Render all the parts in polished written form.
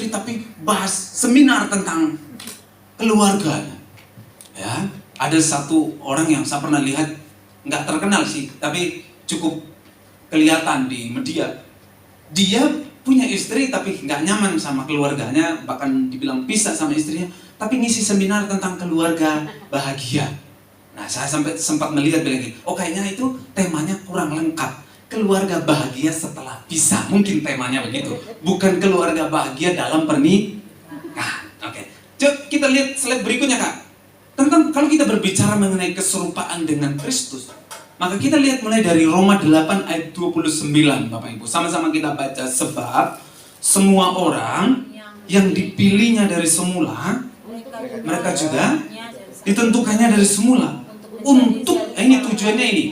istri tapi bahas seminar tentang keluarga. Ya, ada satu orang yang saya pernah lihat, nggak terkenal sih, tapi cukup kelihatan di media. Dia punya istri tapi nggak nyaman sama keluarganya, bahkan dibilang pisah sama istrinya, tapi ngisi seminar tentang keluarga bahagia. Nah, saya sempat melihat bilang gini, oh kayaknya itu temanya kurang lengkap. Keluarga bahagia setelah pisah, mungkin temanya begitu. Bukan keluarga bahagia dalam pernikahan. Oke. Coba kita lihat slide berikutnya, Kak. Tentang kalau kita berbicara mengenai keserupaan dengan Kristus, maka kita lihat mulai dari Roma 8 ayat 29, Bapak Ibu. Sama-sama kita baca. Sebab semua orang yang dipilihnya dari semula, mereka juga ditentukannya dari semula. Untuk, ini tujuannya ini,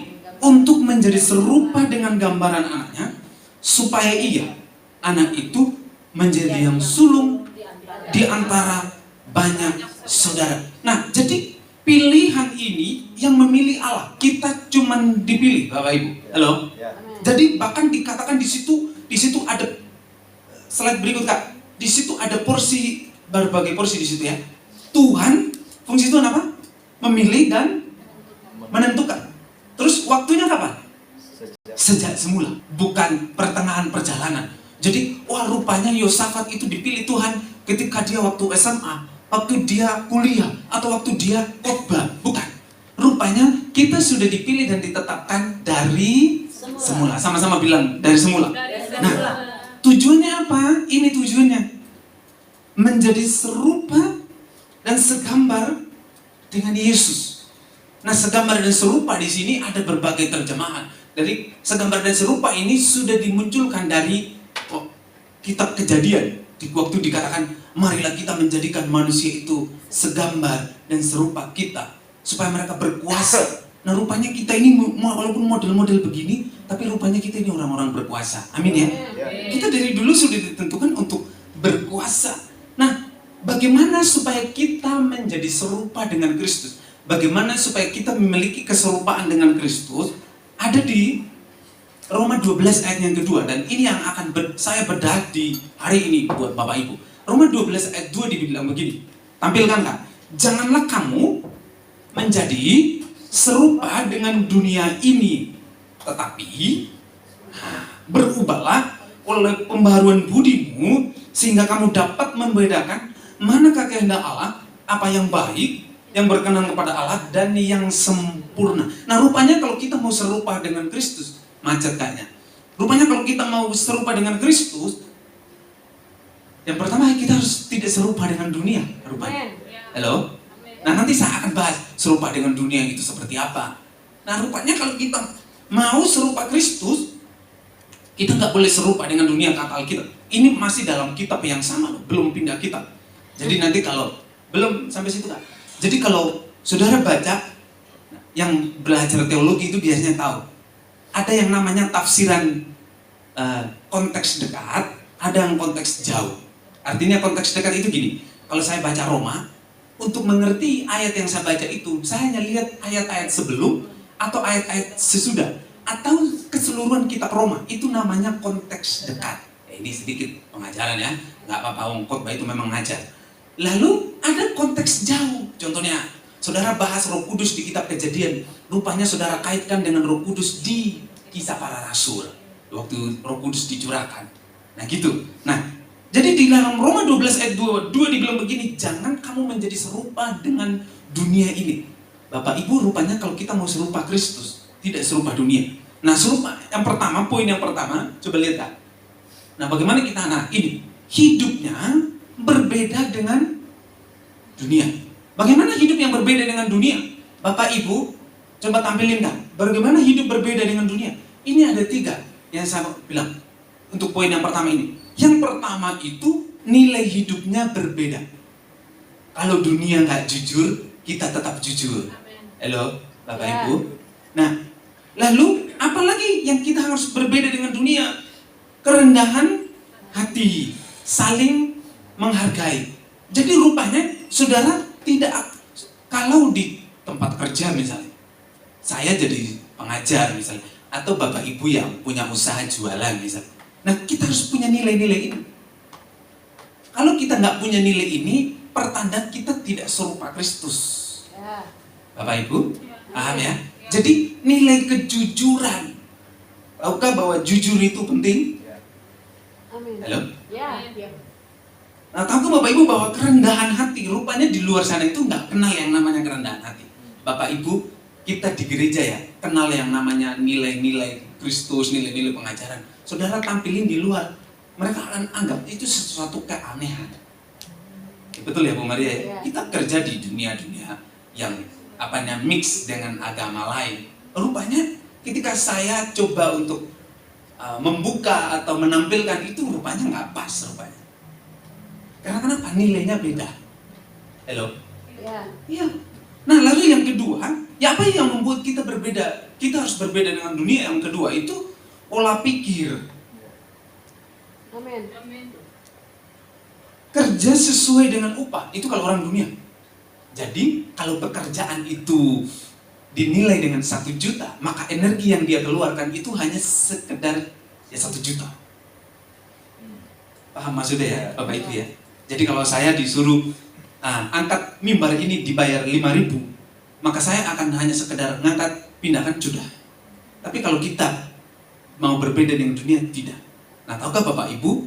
untuk menjadi serupa dengan gambaran anaknya, supaya ia, anak itu, menjadi yang sulung di antara banyak saudara. Nah, jadi pilihan ini yang memilih Allah. Kita cuman dipilih, Bapak Ibu. Halo? Jadi bahkan dikatakan di situ ada slide berikut, Kak. Di situ ada porsi, berbagai porsi di situ ya. Tuhan, fungsi Tuhan apa? Memilih dan menentukan. Terus waktunya kapan? Sejak semula, bukan pertengahan perjalanan. Jadi, wah rupanya Yosafat itu dipilih Tuhan ketika dia waktu SMA, waktu dia kuliah, atau waktu dia khotbah. Bukan. Rupanya kita sudah dipilih dan ditetapkan dari semula. Sama-sama bilang, dari semula. Nah, tujuannya apa? Ini tujuannya. Menjadi serupa dan segambar dengan Yesus. Nah, segambar dan serupa di sini ada berbagai terjemahan. Dari segambar dan serupa ini sudah dimunculkan dari kitab Kejadian. Di waktu dikatakan, marilah kita menjadikan manusia itu segambar dan serupa kita, supaya mereka berkuasa. Nah, rupanya kita ini walaupun model-model begini, tapi rupanya kita ini orang-orang berkuasa. Amin ya. Kita dari dulu sudah ditentukan untuk berkuasa. Nah, bagaimana supaya kita menjadi serupa dengan Kristus? Bagaimana supaya kita memiliki keserupaan dengan Kristus? Ada di Roma 12 ayat yang kedua. Dan ini yang akan saya bedah di hari ini buat Bapak Ibu. Roma 12 ayat 2 dibilang begini. Tampilkan, Kak. Janganlah kamu menjadi serupa dengan dunia ini, tetapi berubahlah oleh pembaharuan budimu, sehingga kamu dapat membedakan manakah kehendak Allah, apa yang baik, yang berkenan kepada Allah, dan yang sempurna. Nah, rupanya kalau kita mau serupa dengan Kristus, macet kayaknya. Rupanya kalau kita mau serupa dengan Kristus, yang pertama kita harus tidak serupa dengan dunia, rupanya. Halo? Nah, nanti saya akan bahas serupa dengan dunia itu seperti apa. Nah, rupanya kalau kita mau serupa Kristus, kita nggak boleh serupa dengan dunia, kata Alkitab. Ini masih dalam kitab yang sama, belum pindah kitab. Jadi nanti kalau belum sampai situ, Kak. Jadi kalau saudara baca, yang belajar teologi itu biasanya tahu, ada yang namanya tafsiran konteks dekat, ada yang konteks jauh. Artinya konteks dekat itu gini, kalau saya baca Roma, untuk mengerti ayat yang saya baca itu, saya hanya lihat ayat-ayat sebelum atau ayat-ayat sesudah, atau keseluruhan kitab Roma, itu namanya konteks dekat. Ini sedikit pengajaran ya, nggak apa-apa, khotbah itu memang ngajar. Lalu ada konteks jauh, contohnya saudara bahas Roh Kudus di kitab Kejadian, rupanya saudara kaitkan dengan Roh Kudus di Kisah Para Rasul, waktu Roh Kudus dicurahkan. Nah gitu. Nah, jadi di dalam Roma 12 ayat 2 dibilang begini, jangan kamu menjadi serupa dengan dunia ini. Bapak Ibu, rupanya kalau kita mau serupa Kristus, tidak serupa dunia. Nah, serupa yang pertama, poin yang pertama, coba lihat, Kak. Nah, bagaimana kita ini hidupnya berbeda dengan dunia. Bagaimana hidup yang berbeda dengan dunia? Bapak Ibu, coba tampilin, Kak. Bagaimana hidup berbeda dengan dunia? Ini ada 3 yang saya bilang untuk poin yang pertama ini. Yang pertama itu nilai hidupnya berbeda. Kalau dunia nggak jujur, kita tetap jujur. Halo, Bapak Ibu. Nah, lalu apalagi yang kita harus berbeda dengan dunia? Kerendahan hati, saling menghargai. Jadi rupanya saudara tidak, kalau di tempat kerja misalnya, saya jadi pengajar misalnya, atau Bapak Ibu yang punya usaha jualan misalnya. Nah, kita harus punya nilai-nilai ini. Kalau kalau kita nggak punya nilai ini, pertanda kita tidak serupa Kristus. Bapak Ibu, paham ya? Jadi nilai kejujuran. Tahukah bahwa jujur itu penting? Halo? Nah, tahukah Bapak Ibu bahwa kerendahan hati, rupanya di luar sana itu nggak kenal yang namanya kerendahan hati. Bapak Ibu, kita di gereja ya, kenal yang namanya nilai-nilai Kristus, nilai-nilai pengajaran. Saudara tampilin di luar, mereka akan anggap itu sesuatu keanehan. Betul ya Bu Maria ya? Kita kerja di dunia-dunia yang mix dengan agama lain. Rupanya ketika saya coba untuk membuka atau menampilkan itu, rupanya nggak pas rupanya. Karena kenapa? Nilainya beda. Halo? Iya. Nah lalu yang kedua, ya apa yang membuat kita berbeda? Kita harus berbeda dengan dunia. Yang kedua itu pola pikir. Amin. Kerja sesuai dengan upah, itu kalau orang dunia. Jadi kalau pekerjaan itu dinilai dengan 1 juta, maka energi yang dia keluarkan itu hanya sekedar 1 juta. Paham maksudnya ya Bapak Ibu ya? Jadi kalau saya disuruh angkat mimbar ini dibayar 5.000, maka saya akan hanya sekedar ngangkat, pindahkan, sudah. Tapi kalau kita mau berbeda dengan dunia, tidak. Nah tahukah Bapak Ibu,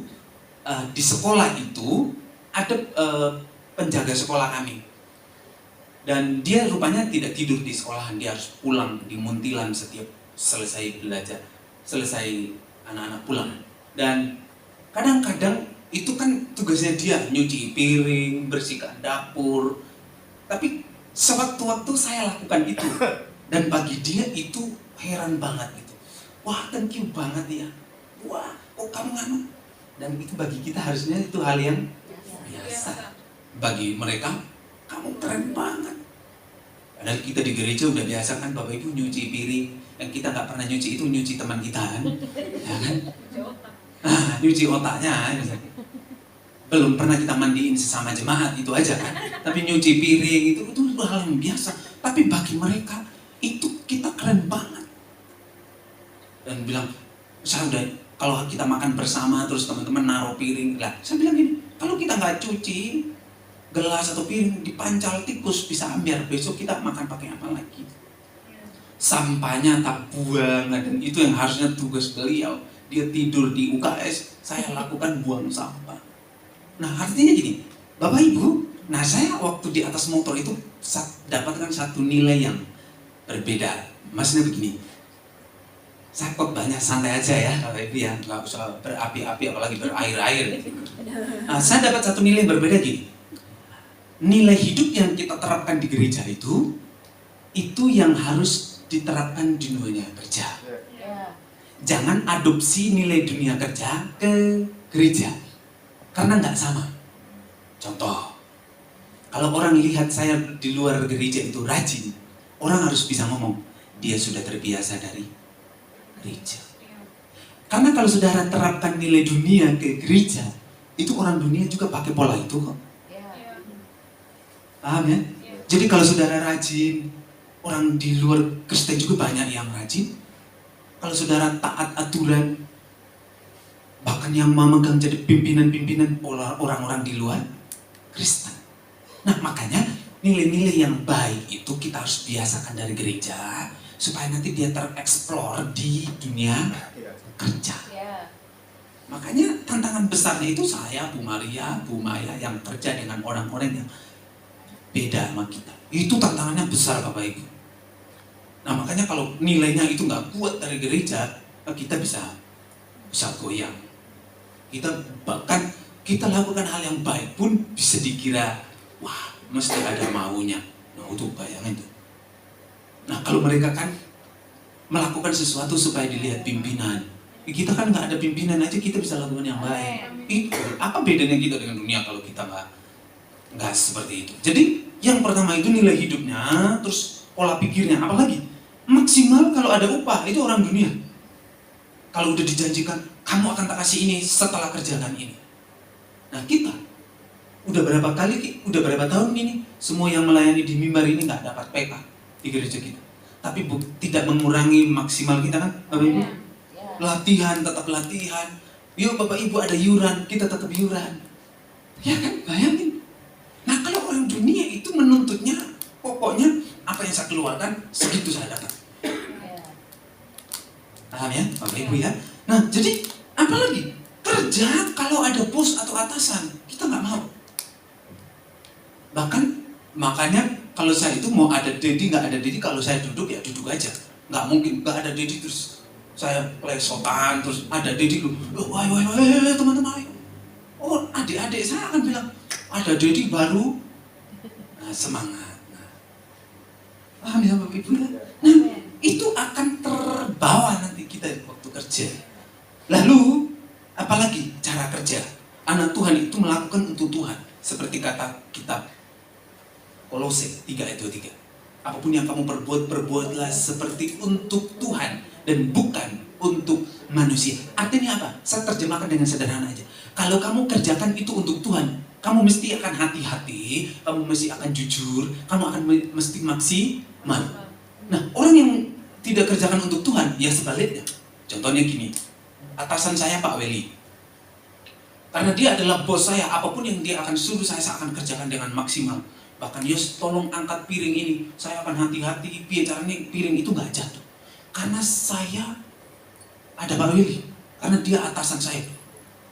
di sekolah itu ada penjaga sekolah kami. Dan dia rupanya tidak tidur di sekolahan, dia harus pulang di Muntilan setiap selesai belajar, selesai anak-anak pulang. Dan kadang-kadang itu kan tugasnya dia, nyuci piring, bersihkan dapur. Tapi sewaktu-waktu saya lakukan itu. Dan bagi dia itu heran banget gitu. Wah, thank you banget ya. Wah, kok kamu nganu? Dan itu bagi kita harusnya itu hal yang biasa. Bagi mereka, kamu keren banget. Padahal kita di gereja udah biasa kan Bapak Ibu nyuci piring. Yang kita nggak pernah nyuci itu nyuci teman kita kan, ya kan? Nyuci otaknya. Belum pernah kita mandiin sesama jemaat, itu aja kan. Tapi nyuci piring itu hal yang biasa. Tapi bagi mereka itu kita keren banget. Dan bilang, saya udah, kalau kita makan bersama terus teman-teman naruh piring lah, saya bilang gini, kalau kita nggak cuci gelas atau piring, dipancal tikus bisa ambil, besok kita makan pakai apa lagi? Sampahnya tak buang, dan itu yang harusnya tugas beliau. Dia tidur di UKS, saya lakukan buang sampah. Nah artinya gini, Bapak Ibu, nah saya waktu di atas motor itu dapatkan satu nilai yang berbeda. Maksudnya begini, saya khotbahnya santai aja ya Bapak Ibu ya, nggak usah berapi-api apalagi berair-air. Nah, saya dapat satu nilai yang berbeda gini. Nilai hidup yang kita terapkan di gereja itu yang harus diterapkan di dunia kerja. Jangan adopsi nilai dunia kerja ke gereja, karena nggak sama. Contoh, kalau orang lihat saya di luar gereja itu rajin, orang harus bisa ngomong, dia sudah terbiasa dari gereja. Karena kalau saudara terapkan nilai dunia ke gereja, itu orang dunia juga pakai pola itu kok. Paham ya? Jadi kalau saudara rajin, orang di luar Kristen juga banyak yang rajin. Kalau saudara taat aturan, bahkan yang memegang jadi pimpinan-pimpinan orang-orang di luar Kristen. Nah makanya nilai-nilai yang baik itu kita harus biasakan dari gereja, supaya nanti dia tereksplor di dunia kerja. Makanya tantangan besarnya itu saya, Bu Maria, Bu Maya yang kerja dengan orang-orang yang beda sama kita. Itu tantangannya besar Bapak Ibu. Nah makanya kalau nilainya itu nggak kuat dari gereja, kita bisa goyang. Kita bahkan kita lakukan hal yang baik pun bisa dikira, wah mesti ada maunya. Nah itu bayangin tuh. Nah kalau mereka kan melakukan sesuatu supaya dilihat pimpinan, kita kan nggak ada pimpinan aja kita bisa lakukan yang baik. Itu apa bedanya kita dengan dunia kalau kita nggak seperti itu. Jadi yang pertama itu nilai hidupnya, terus pola pikirnya, apalagi maksimal kalau ada upah, itu orang dunia. Kalau udah dijanjikan, kamu akan tak kasih ini setelah kerjakan ini. Nah kita udah berapa tahun ini semua yang melayani di mimbar ini nggak dapat PK di gereja kita. Tapi tidak mengurangi maksimal kita kan, Bapak Ibu? Latihan, tetap latihan. Yuk Bapak Ibu ada iuran, kita tetap iuran. Ya kan, bayangin. Nah kalau orang dunia itu menuntutnya, pokoknya apa yang saya keluarkan, segitu saya dapat. Paham ya, Bapak Ibu ya? Nah jadi, apalagi kerja kalau ada bos atau atasan, kita nggak mau. Bahkan, makanya kalau saya itu mau ada dedi, nggak ada dedi, kalau saya duduk ya duduk aja. Nggak mungkin, nggak ada dedi terus saya plesotan, terus ada dedi lu, wah teman-teman, ayo. Oh adik-adik saya akan bilang, ada dedi baru, nah, semangat. Nah, paham ya Bapak Ibu ya? Nah itu akan terbawa nanti kita waktu kerja. Lalu apalagi cara kerja? Anak Tuhan itu melakukan untuk Tuhan, seperti kata kitab Kolose 3 ayat 23. Apapun yang kamu perbuat, perbuatlah seperti untuk Tuhan dan bukan untuk manusia. Artinya apa? Saya terjemahkan dengan sederhana aja. Kalau kamu kerjakan itu untuk Tuhan, kamu mesti akan hati-hati, kamu mesti akan jujur, kamu akan mesti maksimal. Nah, orang yang tidak kerjakan untuk Tuhan, ya sebaliknya. Contohnya gini, atasan saya Pak Weli. Karena dia adalah bos saya, apapun yang dia akan suruh saya akan kerjakan dengan maksimal. Bahkan Yos, tolong angkat piring ini, saya akan hati-hati, biar caranya piring itu gak jatuh. Karena saya ada Pak Weli, karena dia atasan saya.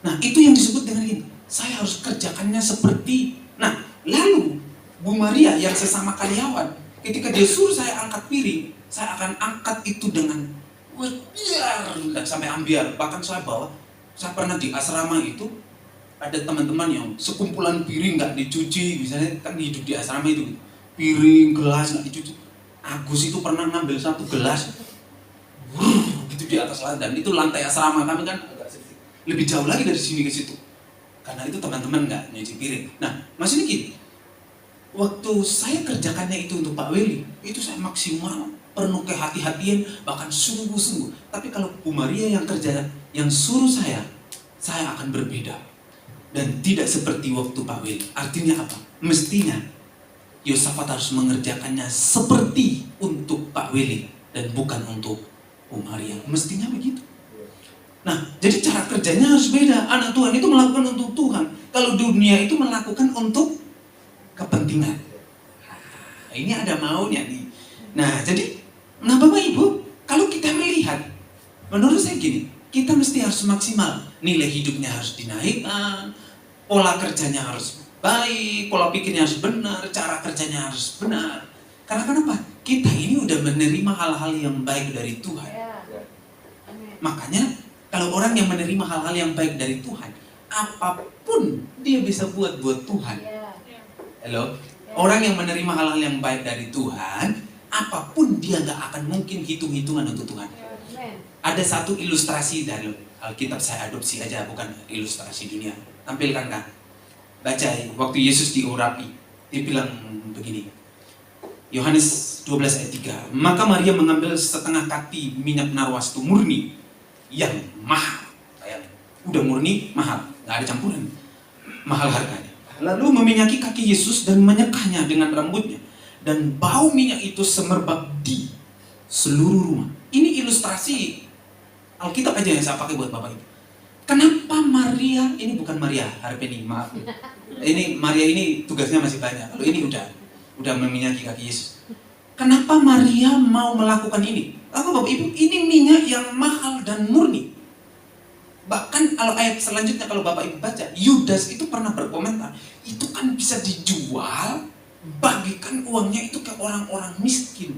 Nah itu yang disebut dengan ini, saya harus kerjakannya seperti. Nah lalu Bu Maria yang sesama karyawan, ketika dia suruh saya angkat piring, saya akan angkat itu dengan biar dan sampai ambiar. Bahkan saya pernah di asrama itu, ada teman-teman yang sekumpulan piring nggak dicuci, misalnya kan hidup di asrama itu, piring, gelas nggak dicuci. Agus itu pernah ngambil satu gelas, gitu di atas lantai, dan itu lantai asrama kami kan agak sedikit lebih jauh lagi dari sini ke situ, karena itu teman-teman nggak nyuci piring. Nah maksudnya gini, waktu saya kerjakannya itu untuk Pak Weli, itu saya maksimal, penuh kehati-hatian, bahkan sungguh-sungguh. Tapi kalau Bu Maria yang kerja, yang suruh saya akan berbeda. Dan tidak seperti waktu Pak Weli. Artinya apa? Mestinya Yosafat harus mengerjakannya seperti untuk Pak Weli dan bukan untuk Bu Maria. Mestinya begitu. Nah, jadi cara kerjanya harus beda. Anak Tuhan itu melakukan untuk Tuhan. Kalau dunia itu melakukan untuk kepentingan. Nah, ini ada maunya nih. Nah, jadi, Bapak Ibu, kalau kita melihat, menurut saya gini, kita mesti harus maksimal. Nilai hidupnya harus dinaikkan, pola kerjanya harus baik, pola pikirnya harus benar, cara kerjanya harus benar. Karena kenapa? Kita ini udah menerima hal-hal yang baik dari Tuhan. Makanya kalau orang yang menerima hal-hal yang baik dari Tuhan, apapun dia bisa buat Tuhan. Halo? Orang yang menerima hal-hal yang baik dari Tuhan, apapun dia gak akan mungkin hitung-hitungan untuk Tuhan. Ada satu ilustrasi dari Alkitab, saya adopsi aja, bukan ilustrasi dunia. Tampilkan kan? Baca waktu Yesus diurapi, dia bilang begini. Yohanes 12 ayat 3. Maka Maria mengambil setengah kati minyak narwastu murni yang mahal. Udah murni, mahal, gak ada campuran. Mahal harganya. Lalu meminyaki kaki Yesus dan menyekahnya dengan rambutnya. Dan bau minyak itu semerbak di seluruh rumah. Ini ilustrasi Alkitab aja yang saya pakai buat Bapak Ibu. Kenapa Maria, ini bukan Maria Harpeni, maaf. Ini Maria ini tugasnya masih banyak. Kalau ini udah meminyaki kaki Yesus. Kenapa Maria mau melakukan ini? Apa Bapak Ibu? Ini minyak yang mahal dan murni. Bahkan kalau ayat selanjutnya kalau Bapak Ibu baca, Yudas itu pernah berkomentar, itu kan bisa dijual, bagikan uangnya itu ke orang-orang miskin.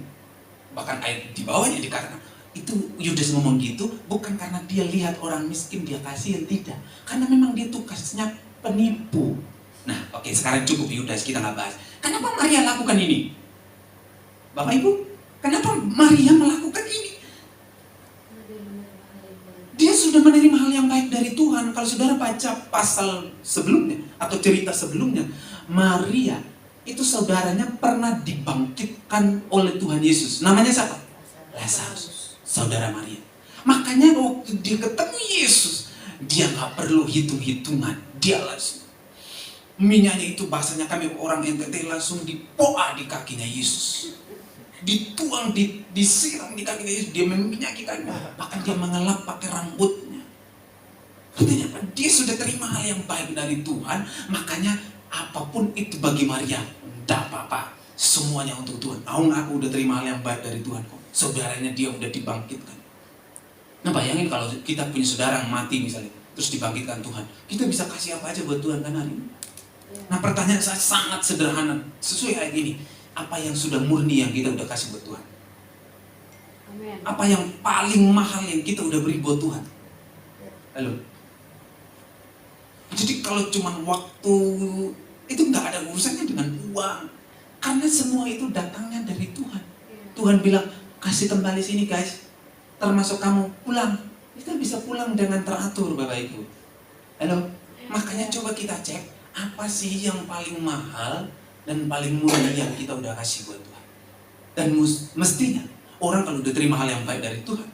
Bahkan ayat di bawahnya dikatakan, itu Yudas ngomong gitu bukan karena dia lihat orang miskin dia kasih, tidak. Karena memang dia tugasnya penipu. Nah oke, sekarang cukup Yudas, kita nggak bahas. Kenapa Maria lakukan ini? Bapak Ibu, kenapa Maria melakukan ini? Dia sudah menerima hal yang baik dari Tuhan. Kalau saudara baca pasal sebelumnya atau cerita sebelumnya, Maria itu saudaranya pernah dibangkitkan oleh Tuhan Yesus. Namanya siapa? Lazarus, saudara Maria. Makanya waktu dia ketemu Yesus, dia gak perlu hitung-hitungan. Dia langsung, minyaknya itu bahasanya kami orang NTT, langsung dipoa di kakinya Yesus. Dituang, disiram di kakinya Yesus. Dia meminyaki kakinya. Bahkan dia mengelap pakai rambutnya. Artinya apa? Dia sudah terima hal yang baik dari Tuhan, makanya apapun itu bagi Maria, tidak apa-apa. Semuanya untuk Tuhan. Aku udah terima hal yang baik dari Tuhan kok. Saudaranya dia udah dibangkitkan. Nah bayangin kalau kita punya saudara yang mati misalnya, terus dibangkitkan Tuhan, kita bisa kasih apa aja buat Tuhan kan hari ini? Nah pertanyaan saya sangat sederhana, sesuai ayat ini. Apa yang sudah murni yang kita udah kasih buat Tuhan? Amen. Apa yang paling mahal yang kita udah beri buat Tuhan? Halo? Jadi kalau cuma waktu, itu nggak ada urusannya dengan uang. Karena semua itu datangnya dari Tuhan. Tuhan bilang, kasih kembali sini guys. Termasuk kamu, pulang. Kita bisa pulang dengan teratur Bapak Ibu. Halo? Makanya coba kita cek, apa sih yang paling mahal dan paling murni yang kita udah kasih buat Tuhan. Dan mestinya, orang kalau udah terima hal yang baik dari Tuhan,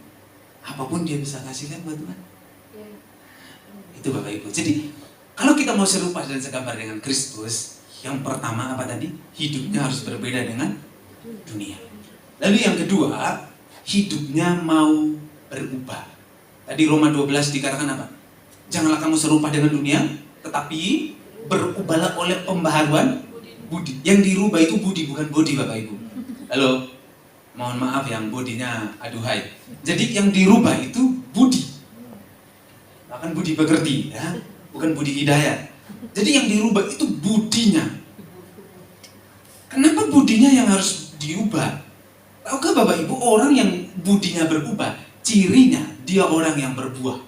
apapun dia bisa kasihkan buat Tuhan. Itu Bapak Ibu. Jadi, kalau kita mau serupa dan segambar dengan Kristus, yang pertama apa tadi? Hidupnya harus berbeda dengan dunia. Lalu yang kedua, hidupnya mau berubah. Tadi Roma 12 dikatakan apa? Janganlah kamu serupa dengan dunia, tetapi berubahlah oleh pembaharuan budi. Yang dirubah itu budi, bukan body Bapak Ibu. Halo? Mohon maaf yang bodinya aduhai. Jadi yang dirubah itu budi. Bahkan budi pekerti, ya. Bukan budi hidayat. Jadi yang dirubah itu budinya. Kenapa budinya yang harus diubah? Tahukah Bapak Ibu, orang yang budinya berubah, cirinya dia orang yang berbuah.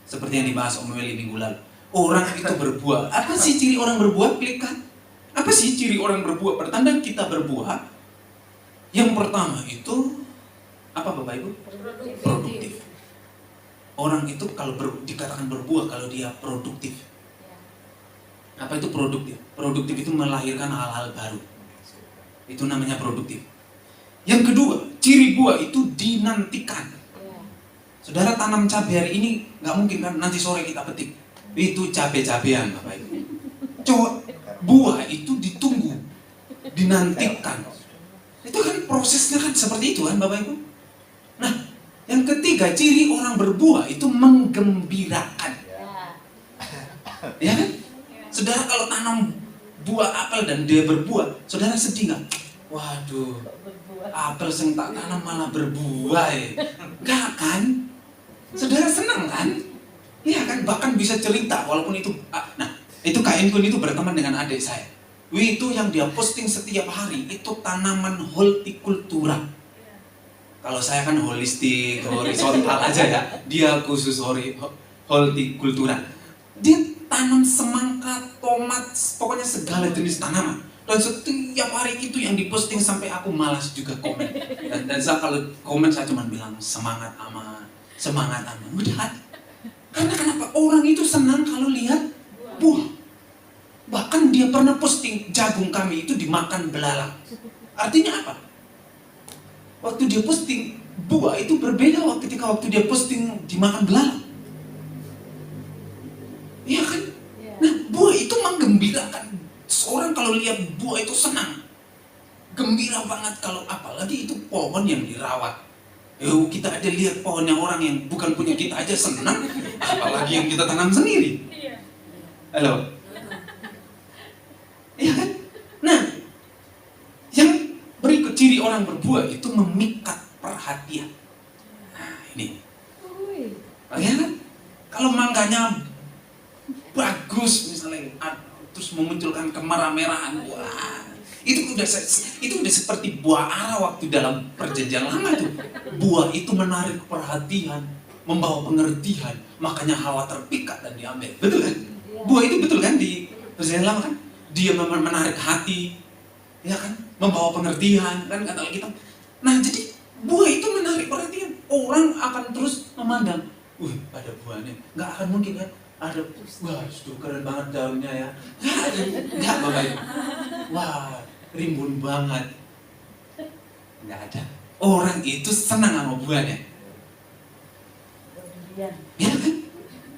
Seperti yang dibahas Om Weli minggu lalu. Orang itu berbuah. Apa sih ciri orang berbuah? Klik kan? Apa sih ciri orang berbuah? Pertanda kita berbuah. Yang pertama itu apa Bapak Ibu? Produktif. Orang itu kalau dikatakan berbuah kalau dia produktif. Apa itu produktif? Produktif itu melahirkan hal-hal baru. Itu namanya produktif. Yang kedua, ciri buah itu dinantikan. Saudara tanam cabai hari ini nggak mungkin kan nanti sore kita petik. Itu cabai-cabean Bapak Ibu. Coba buah itu ditunggu, dinantikan. Itu kan prosesnya kan seperti itu kan Bapak Ibu. Nah, yang ketiga, ciri orang berbuah itu menggembirakan. Ya kan? Saudara kalau tanam buah apel dan dia berbuah, saudara sedih nggak? Waduh, apel yang tak tanam malah berbuah ya. Enggak kan? Saudara senang kan? Iya kan? Bahkan bisa cerita walaupun itu. Nah, itu Kak Enkun itu berteman dengan adik saya. Itu yang dia posting setiap hari itu tanaman hortikultura. Kalau saya kan holistik, horizontal aja ya. Dia khusus hortikultura. Dia tanam semangka, tomat, pokoknya segala jenis tanaman. Dan setiap hari itu yang diposting sampai aku malas juga komen. Dan saya kalau komen saya cuma bilang semangat ama. Udah. Karena kenapa? Orang itu senang kalau lihat buah. Bahkan dia pernah posting jagung kami itu dimakan belalang. Artinya apa? Waktu dia posting buah itu berbeda ketika waktu dia posting dimakan belalang. Iya kan? Nah, buah itu menggembirakan. Seorang kalau lihat buah itu senang. Gembira banget kalau apalagi itu pohon yang dirawat. Kita aja lihat pohon yang orang yang bukan punya kita aja senang. Apalagi yang kita tanam sendiri. Halo? Iya kan? Nah, yang berikut ciri orang berbuah itu memikat perhatian. Nah, ini. Bagaimana? Kalau mangganya bagus misalnya, terus memunculkan kemerah-merahan, wah, itu udah seperti buah ara waktu dalam perjanjian lama tuh. Buah itu menarik perhatian, membawa pengertian, makanya Hawa terpikat dan diambil. Betul kan? Buah itu betul kan di perjanjian lama kan? Dia menarik hati, ya kan? Membawa pengertian, kan kata Alkitab. Nah, jadi buah itu menarik perhatian. Orang akan terus memandang, ada buahnya. Nggak akan mungkin kan? Ada, wah, keren banget daunnya ya. Nggak Bapak Ibu. Wah, rimbun banget. Nggak ada. Orang itu senang sama buahnya. Ya kan?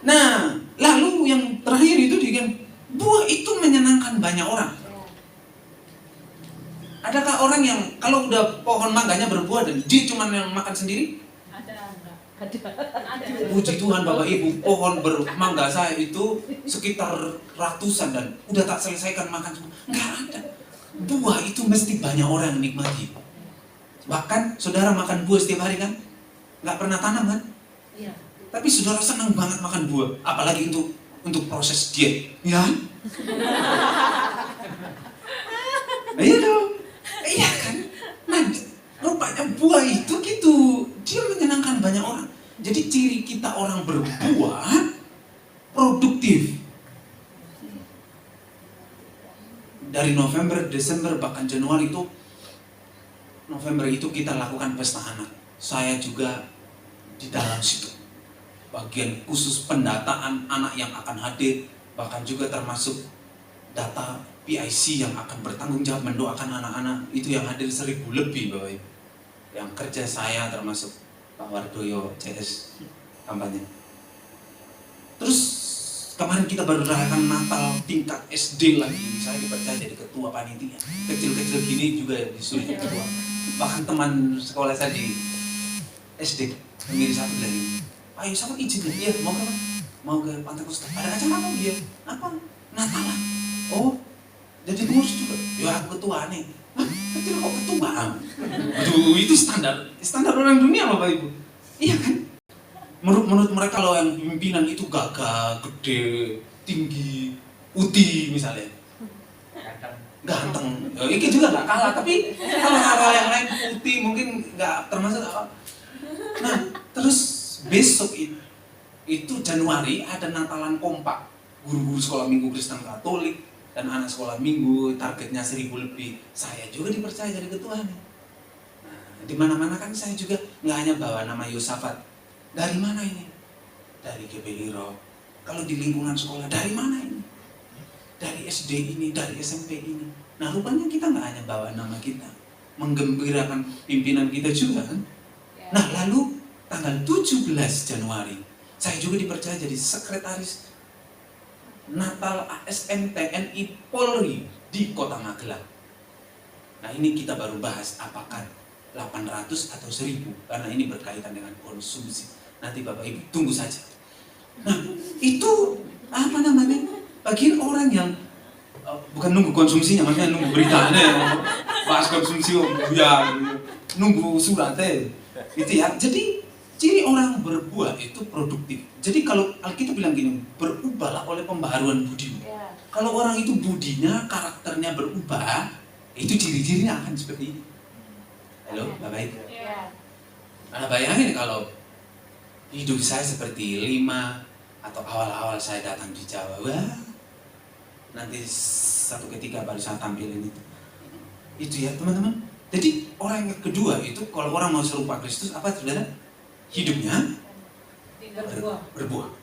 Nah, lalu yang terakhir itu dia buah itu menyenangkan banyak orang. Adakah orang yang kalau udah pohon mangganya berbuah dan dia cuma yang makan sendiri? Puji Tuhan Bapak Ibu, pohon bermangga saya itu sekitar ratusan dan udah tak selesaikan makan semua. Nggak ada. Buah itu mesti banyak orang nikmati. Bahkan saudara makan buah setiap hari kan? Nggak pernah tanam kan? Iya. Tapi saudara senang banget makan buah, apalagi untuk proses diet, ya? Iya dong, iya kan? Nah, rupanya buah itu gitu, dia menyenangkan banyak orang. Jadi ciri kita orang berbuah produktif. Dari November, Desember, bahkan Januari itu, November itu kita lakukan pesta anak. Saya juga di dalam situ. Bagian khusus pendataan anak yang akan hadir, bahkan juga termasuk data PIC yang akan bertanggung jawab mendoakan anak-anak itu yang hadir 1.000 lebih Bapak Ibu. Yang kerja saya termasuk Pak Wardoyo CS kampanye. Terus kemarin kita baru rayakan Natal tingkat SD lagi. Saya dipercaya jadi ketua panitia. Kecil-kecil gini juga disuruh jadi ketua. Bahkan teman sekolah saya di SD pemilih satu lagi. Ayo sama izin ya, iya mau ke mana? Mau ke Pantai Kusta. Ada acara apa dia? Apa? Natalan. Oh, jadi pengurus juga. Ya aku ketua nih. Hah, kecil kok ketua? Aduh, itu standar orang dunia Bapak Ibu. Iya kan? Menurut mereka kalau yang pimpinan itu gagah, gede, tinggi, putih misalnya. Ganteng. Ya, ini juga gak kalah, tapi kalau hal yang lain putih mungkin gak termasuk apa. Nah, terus besok itu Januari ada Natalan kompak. Guru-guru sekolah minggu Kristen Katolik dan anak sekolah minggu, targetnya 1.000 lebih. Saya juga dipercaya jadi ketua nih. Nah, di mana-mana kan saya juga nggak hanya bawa nama Yosafat. Dari mana ini? Dari GBI Rock. Kalau di lingkungan sekolah, dari mana ini? Dari SD ini, dari SMP ini. Nah, rupanya kita nggak hanya bawa nama kita, menggembirakan pimpinan kita juga kan? Nah, lalu tanggal 17 Januari, saya juga dipercaya jadi sekretaris Natal ASN TNI Polri di Kota Magelang. Nah, ini kita baru bahas apakah 800 atau 1.000, karena ini berkaitan dengan konsumsi. Nanti Bapak Ibu tunggu saja. Nah, itu apa namanya? Bagian orang yang bukan nunggu konsumsinya, maksudnya nunggu beritanya, bahas konsumsi ya, nunggu suratnya. Gitu ya. Jadi ciri orang berbuah itu produktif. Jadi kalau Alkitab bilang gini, berubahlah oleh pembaharuan budimu. Ya. Kalau orang itu budinya, karakternya berubah, itu ciri-cirinya akan seperti ini. Halo, Bapak Ibu. Ya. Nah, bayangin kalau hidup saya seperti 5 atau awal-awal saya datang di Jawa, wah, nanti satu ketika baru saya tampilin itu. Itu ya teman-teman. Jadi orang yang kedua itu kalau orang mau serupa Kristus, apa saudara? Hidupnya berbuah.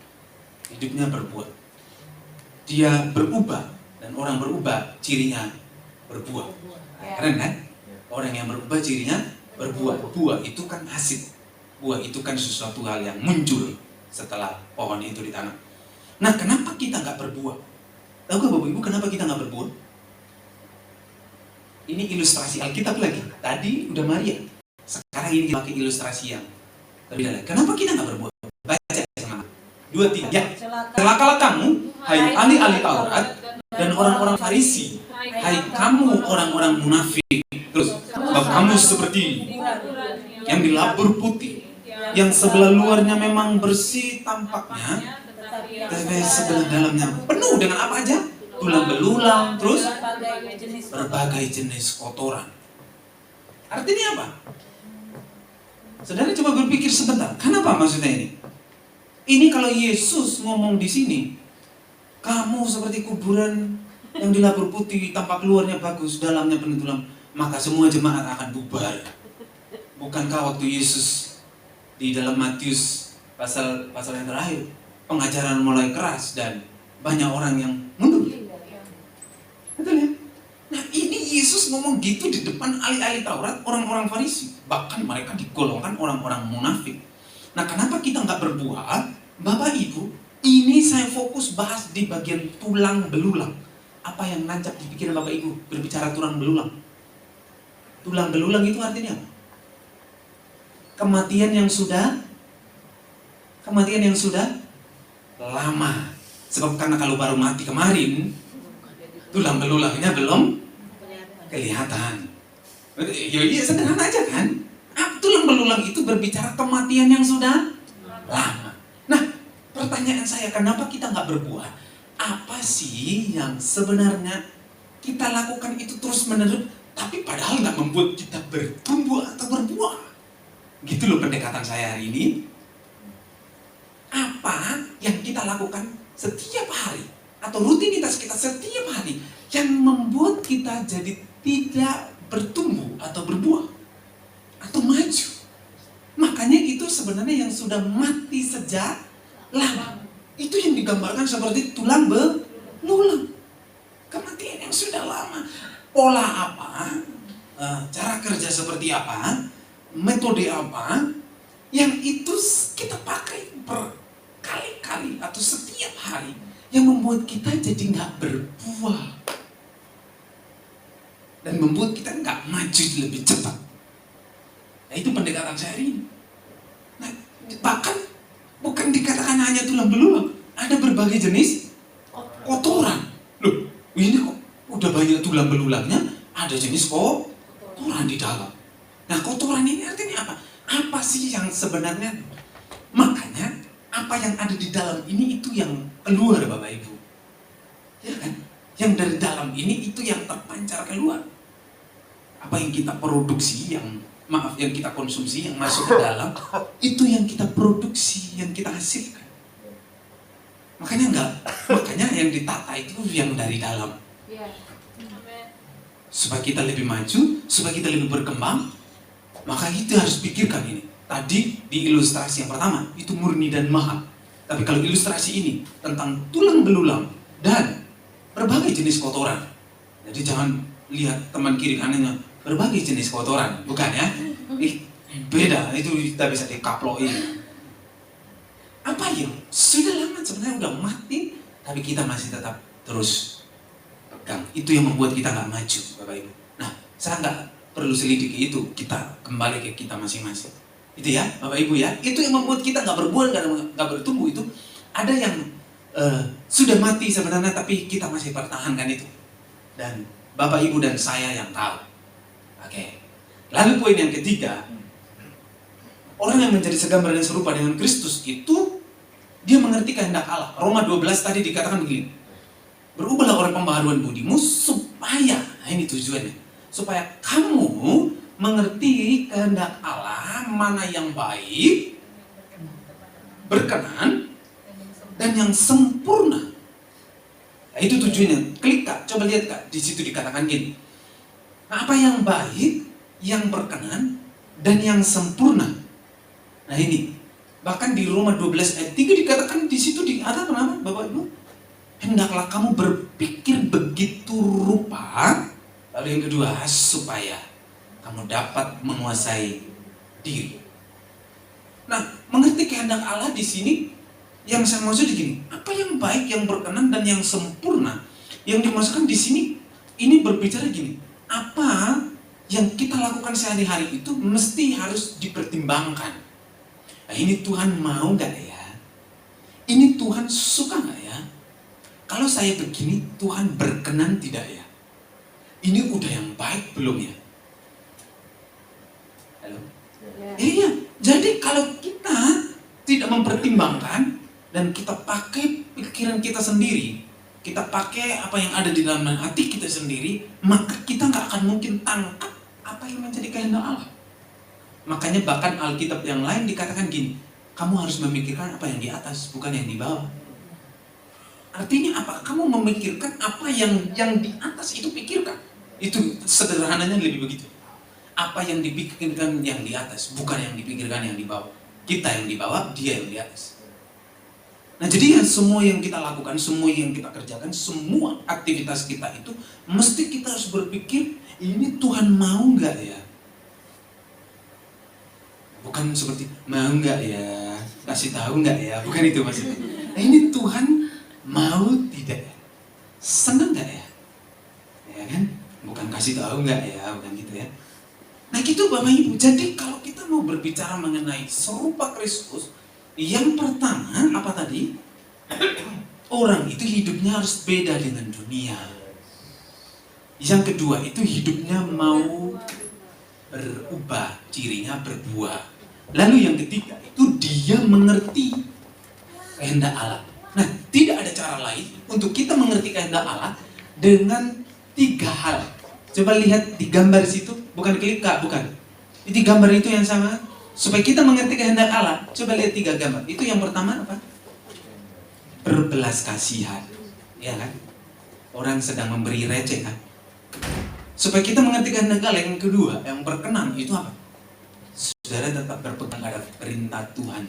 Hidupnya berbuah. Dia berubah, dan orang berubah cirinya berbuah. Keren kan? Orang yang berubah cirinya berbuah. Buah itu kan hasil. Buah itu kan sesuatu hal yang muncul setelah pohon itu ditanam. Nah, kenapa kita nggak berbuah? Tahu gak Bapak Ibu kenapa kita nggak berbuah? Ini ilustrasi Alkitab lagi. Tadi udah Maria. Sekarang ini pakai ilustrasi yang berbeda lagi. Kenapa kita nggak berbuah? Baca sama 2, 3. Ya. Celakalah kamu, hai ahli-ahli Taurat dan orang-orang Farisi. Hai kamu orang-orang munafik. Terus, sebab kamu seperti yang dilabur putih, yang sebelah luarnya memang bersih tampaknya, tapi sebelah dalamnya penuh dengan apa aja? Tulang belulang, terus berbagai jenis kotoran. Artinya apa? Saudara coba berpikir sebentar. Kenapa maksudnya ini? Ini kalau Yesus ngomong di sini, kamu seperti kuburan yang dilabur putih, tampak luarnya bagus, dalamnya penuh tulang, maka semua jemaat akan bubar. Bukankah waktu Yesus di dalam Matius pasal yang terakhir, pengajaran mulai keras dan banyak orang yang mundur? Betul ya? Nah, ini Yesus ngomong gitu di depan ahli-ahli Taurat, orang-orang Farisi. Bahkan mereka digolongkan orang-orang munafik. Nah, kenapa kita nggak berbuah? Bapak Ibu, ini saya fokus bahas di bagian tulang belulang. Apa yang nancap di pikiran Bapak Ibu berbicara tulang belulang? Tulang belulang itu artinya apa? Kematian yang sudah kematian yang sudah lama. Sebab karena kalau baru mati kemarin, tulang belulangnya belum kelihatan. Ya iya, sederhana aja kan. Tulang belulang itu berbicara kematian yang sudah lama. Nah, pertanyaan saya, kenapa kita nggak berbuah? Apa sih yang sebenarnya kita lakukan itu terus menerus, tapi padahal nggak membuat kita bertumbuh atau berbuah? Gitu loh pendekatan saya hari ini. Apa yang kita lakukan setiap hari atau rutinitas kita setiap hari yang membuat kita jadi tidak bertumbuh atau berbuah atau maju? Makanya itu sebenarnya yang sudah mati sejak lama. Itu yang digambarkan seperti tulang belulang. Kematian yang sudah lama. Pola apa? Cara kerja seperti apa? Metode apa? Yang itu kita pakai berkali-kali atau setiap hari yang membuat kita jadi nggak berbuah dan membuat kita nggak maju lebih cepat. Nah, itu pendekatan saya hari ini. Nah, bahkan bukan dikatakan hanya tulang belulang, ada berbagai jenis kotoran. Loh, ini kok udah banyak tulang belulangnya, ada jenis kotoran di dalam. Nah, kotoran ini artinya apa? Apa sih yang sebenarnya? Makanya apa yang ada di dalam ini itu yang keluar, Bapak Ibu. Ya kan? Yang dari dalam ini itu yang terpancar keluar. Apa yang kita produksi, yang kita konsumsi, yang masuk ke dalam, itu yang kita produksi, yang kita hasilkan. Makanya yang ditata itu yang dari dalam. Supaya kita lebih maju, supaya kita lebih berkembang, maka kita harus pikirkan ini. Tadi di ilustrasi yang pertama, itu murni dan mahal. Tapi kalau ilustrasi ini tentang tulang belulang dan berbagai jenis kotoran. Jadi jangan lihat teman kiri kanannya, berbagai jenis kotoran, bukan ya? Beda, itu kita bisa dikaploi. Apa yang sudah lama sebenarnya udah mati, tapi kita masih tetap terus pegang. Itu yang membuat kita nggak maju, Bapak Ibu. Nah, saya nggak perlu selidiki itu, kita kembali ke kita masing-masing. Itu ya, Bapak Ibu ya. Itu yang membuat kita nggak berbuah, nggak bertumbuh itu. Ada yang sudah mati sebenarnya, tapi kita masih pertahankan itu. Dan Bapak Ibu dan saya yang tahu. Oke. Lalu poin yang ketiga, orang yang menjadi segambar dan serupa dengan Kristus itu dia mengerti kehendak Allah. Roma 12 tadi dikatakan begini. Berubahlah oleh pembaharuan budimu supaya, nah ini tujuannya, supaya kamu mengerti kehendak Allah, mana yang baik, berkenan, dan yang sempurna. Nah, itu tujuannya. Klik Kak, coba lihat Kak, di situ dikatakan gini. Apa yang baik, yang berkenan, dan yang sempurna. Nah ini, bahkan di Roma 12 ayat 3 dikatakan di situ ada apa Bapak Ibu? Hendaklah kamu berpikir begitu rupa. Lalu yang kedua, supaya kamu dapat menguasai diri. Nah, mengerti kehendak Allah di sini, yang saya maksud gini, apa yang baik, yang berkenan, dan yang sempurna, yang dimaksudkan di sini, ini berbicara gini, apa yang kita lakukan sehari-hari itu mesti harus dipertimbangkan. Nah, ini Tuhan mau nggak ya? Ini Tuhan suka nggak ya? Kalau saya begini, Tuhan berkenan tidak ya? Ini udah yang baik belum ya? Halo? Iya, jadi kalau kita tidak mempertimbangkan dan kita pakai pikiran kita sendiri, kita pakai apa yang ada di dalam hati kita sendiri, maka kita nggak akan mungkin tangkap apa yang menjadi kehendak Allah. Makanya bahkan Alkitab yang lain dikatakan gini, kamu harus memikirkan apa yang di atas, bukan yang di bawah. Artinya apa? Kamu memikirkan apa yang di atas itu pikirkan. Itu sederhananya lebih begitu. Apa yang dipikirkan yang di atas, bukan yang dipikirkan yang di bawah. Kita yang di bawah, dia yang di atas. Nah jadi ya semua yang kita lakukan, semua yang kita kerjakan, semua aktivitas kita itu mesti kita harus berpikir, ini Tuhan mau nggak ya? Bukan seperti mau nggak ya, kasih tahu nggak ya, bukan itu maksudnya. Nah, ini Tuhan mau tidak ya? Senang nggak ya? Ya kan? Bukan kasih tahu nggak ya, bukan gitu ya. Nah gitu Bapak Ibu, jadi kalau kita mau berbicara mengenai serupa Kristus, Yang pertama, apa tadi? Orang itu hidupnya harus beda dengan dunia. Yang kedua, itu hidupnya mau berubah, cirinya berbuah. Lalu yang ketiga, itu dia mengerti kehendak Allah. Nah, tidak ada cara lain untuk kita mengerti kehendak Allah dengan 3 hal. Coba lihat di gambar situ, bukan klik Kak, bukan. Di gambar itu yang sama. Supaya kita mengerti kehendak Allah, coba lihat 3 gambar. Itu yang pertama apa? Berbelas kasihan. Ya kan? Orang sedang memberi receh kan? Supaya kita mengerti kehendak Allah, yang kedua, yang berkenan itu apa? Saudara tetap berpegang pada perintah Tuhan.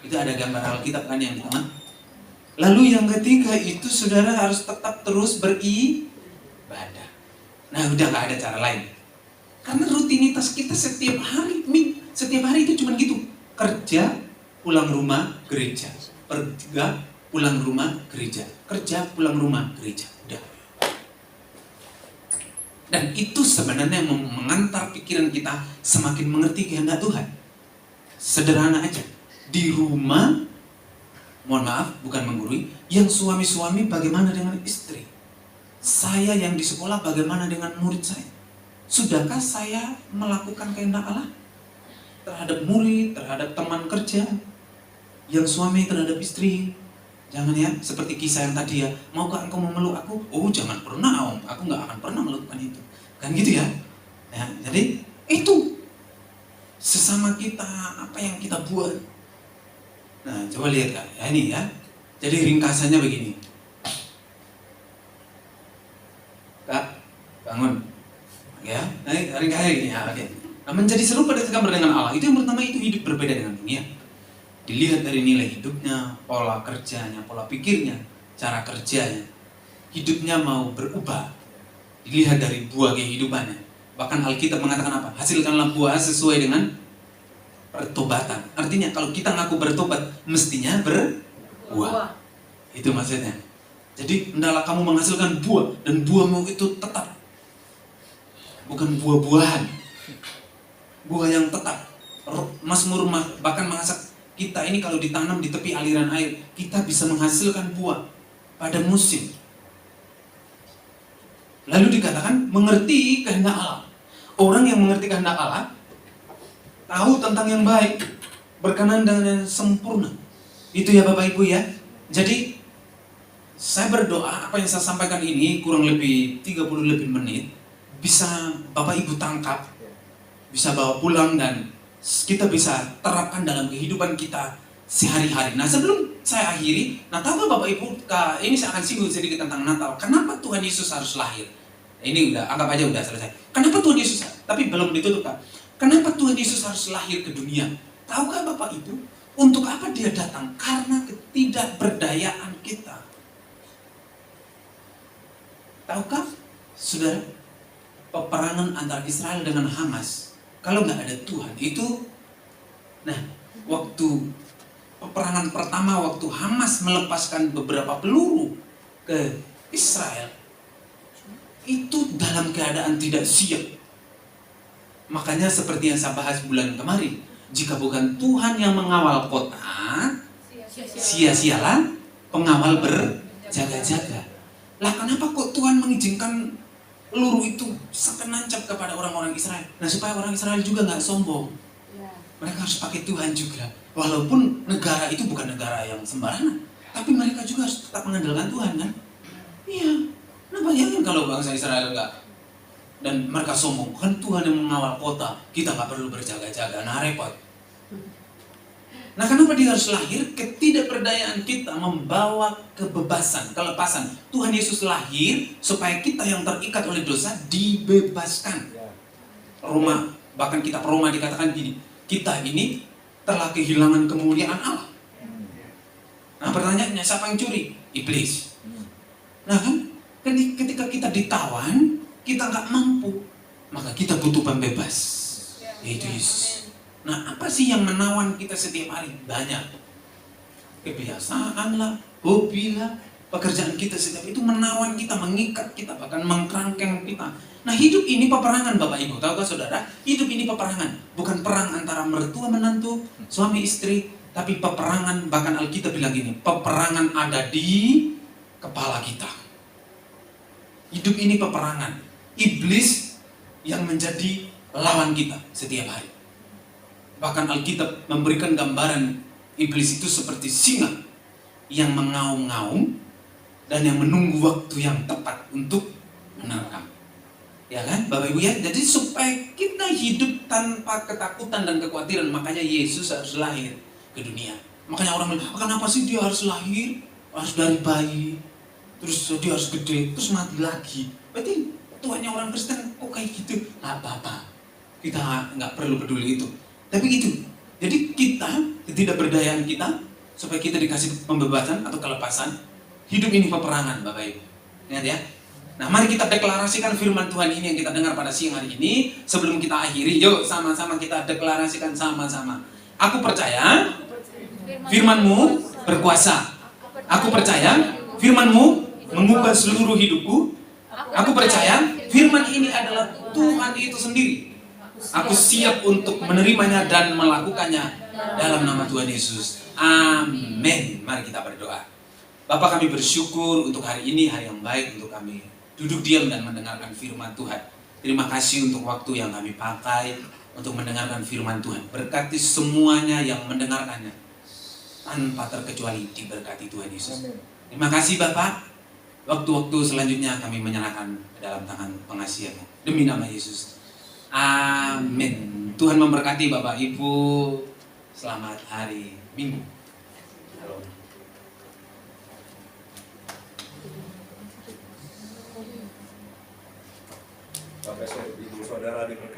Itu ada gambar Alkitab kan yang teman. Lalu yang ketiga itu saudara harus tetap terus beribadah. Nah, udah gak ada cara lain. Karena rutinitas kita setiap hari itu cuma gitu. Kerja, pulang rumah, gereja. Kerja, pulang rumah, gereja. Kerja, pulang rumah, gereja. Udah. Dan itu sebenarnya mengantar pikiran kita semakin mengerti kehendak Tuhan. Sederhana aja. Di rumah, mohon maaf, bukan menggurui, yang suami-suami bagaimana dengan istri? Saya yang di sekolah bagaimana dengan murid saya? Sudahkah saya melakukan kehendak Allah? Terhadap murid, terhadap teman kerja, yang suami terhadap istri. Jangan ya, seperti kisah yang tadi ya, maukah engkau memeluk aku? Oh jangan pernah om, aku gak akan pernah melakukan itu. Kan gitu ya. Ya, jadi itu sesama kita, apa yang kita buat. Nah coba lihat Kak, ya ini ya. Jadi ringkasannya begini. Kak, bangun. Ya, nah, ringkasannya gini ya, oke. Nah, menjadi serupa dengan Allah, itu yang pertama itu hidup berbeda dengan dunia. Dilihat dari nilai hidupnya, pola kerjanya, pola pikirnya, cara kerjanya. Hidupnya mau berubah. Dilihat dari buah kehidupannya. Bahkan Alkitab mengatakan apa? Hasilkanlah buah sesuai dengan pertobatan. Artinya kalau kita ngaku bertobat, mestinya berbuah. Itu maksudnya. Jadi hendaklah kamu menghasilkan buah, dan buahmu itu tetap. Bukan buah-buahan. Buah yang tetap. Mazmur bahkan mengatakan kita ini kalau ditanam di tepi aliran air, kita bisa menghasilkan buah pada musim. Lalu dikatakan mengerti kehendak Allah. Orang yang mengerti kehendak Allah tahu tentang yang baik, berkenan dengan yang sempurna. Itu ya Bapak Ibu ya. Jadi saya berdoa apa yang saya sampaikan ini kurang lebih 30 lebih menit bisa Bapak Ibu tangkap, bisa bawa pulang dan kita bisa terapkan dalam kehidupan kita sehari-hari. Nah sebelum saya akhiri, nah tahu Bapak Ibu, ini saya akan singgung sedikit tentang Natal. Kenapa Tuhan Yesus harus lahir? Ini udah, anggap aja udah selesai. Kenapa Tuhan Yesus? Tapi belum ditutup Kak. Kenapa Tuhan Yesus harus lahir ke dunia? Tahukah Bapak Ibu, untuk apa dia datang? Karena ketidakberdayaan kita. Tahukah, saudara, peperangan antara Israel dengan Hamas, kalau nggak ada Tuhan itu, nah waktu peperangan pertama, waktu Hamas melepaskan beberapa peluru ke Israel, itu dalam keadaan tidak siap. Makanya seperti yang saya bahas bulan kemarin, jika bukan Tuhan yang mengawal kota, sia-sialah pengawal berjaga-jaga. Lah kenapa kok Tuhan mengizinkan peluru itu sampai nancap kepada orang-orang Israel? Nah supaya orang Israel juga nggak sombong. Mereka harus pakai Tuhan juga. Walaupun negara itu bukan negara yang sembarangan, tapi mereka juga harus tetap mengandalkan Tuhan kan? Iya. Nah bayangin kalau bangsa Israel enggak, dan mereka sombong, kan Tuhan yang mengawal kota, kita nggak perlu berjaga-jaga, nah repot. Nah kenapa dia harus lahir? Ketidakberdayaan kita membawa kebebasan, kelepasan. Tuhan Yesus lahir supaya kita yang terikat oleh dosa dibebaskan. Roma, bahkan kitab Roma dikatakan gini, kita ini telah kehilangan kemuliaan Allah. Nah pertanyaannya, siapa yang curi? Iblis. Nah kan, ketika kita ditawan, kita nggak mampu, maka kita butuh pembebas, yaitu Yesus. Nah apa sih yang menawan kita setiap hari? Banyak. Kebiasaan lah, hobi lah, pekerjaan kita setiap itu menawan kita, mengikat kita, bahkan mengkerangkeng kita. Nah hidup ini peperangan Bapak Ibu, tahukah saudara? Hidup ini peperangan, bukan perang antara mertua menantu, suami istri, Tapi peperangan, bahkan Alkitab bilang gini, peperangan ada di kepala kita. Hidup ini peperangan. Iblis yang menjadi lawan kita setiap hari. Bahkan Alkitab memberikan gambaran iblis itu seperti singa yang mengaum-ngaum dan yang menunggu waktu yang tepat untuk menerkam. Ya kan, Bapak Ibu ya. Jadi supaya kita hidup tanpa ketakutan dan kekhawatiran, makanya Yesus harus lahir ke dunia. Makanya orang bilang, kenapa sih dia harus lahir? Harus dari bayi, terus dia harus gede, terus mati lagi. Berarti Tuhannya orang Kristen kok kayak gitu? Nggak apa-apa, kita nggak perlu peduli itu. Tapi itu, jadi kita, ketidakberdayaan kita, supaya kita dikasih pembebasan atau kelepasan. Hidup ini peperangan, Bapak Ibu. Ingat ya. Nah, mari kita deklarasikan firman Tuhan ini yang kita dengar pada siang hari ini. Sebelum kita akhiri, yuk sama-sama kita deklarasikan sama-sama. Aku percaya firman-Mu berkuasa. Aku percaya firman-Mu mengubah seluruh hidupku. Aku percaya firman ini adalah Tuhan itu sendiri. Aku siap untuk menerimanya dan melakukannya dalam nama Tuhan Yesus. Amin. Mari kita berdoa. Bapa, kami bersyukur untuk hari ini, hari yang baik untuk kami duduk diam dan mendengarkan firman Tuhan. Terima kasih untuk waktu yang kami pakai untuk mendengarkan firman Tuhan. Berkati semuanya yang mendengarkannya, tanpa terkecuali diberkati Tuhan Yesus. Terima kasih Bapak. Waktu-waktu selanjutnya kami menyerahkan ke dalam tangan pengasihan-Mu. Demi nama Yesus. Amin. Tuhan memberkati Bapak Ibu. Selamat hari Minggu. Shalom. Bapak Ibu Saudara diberkati.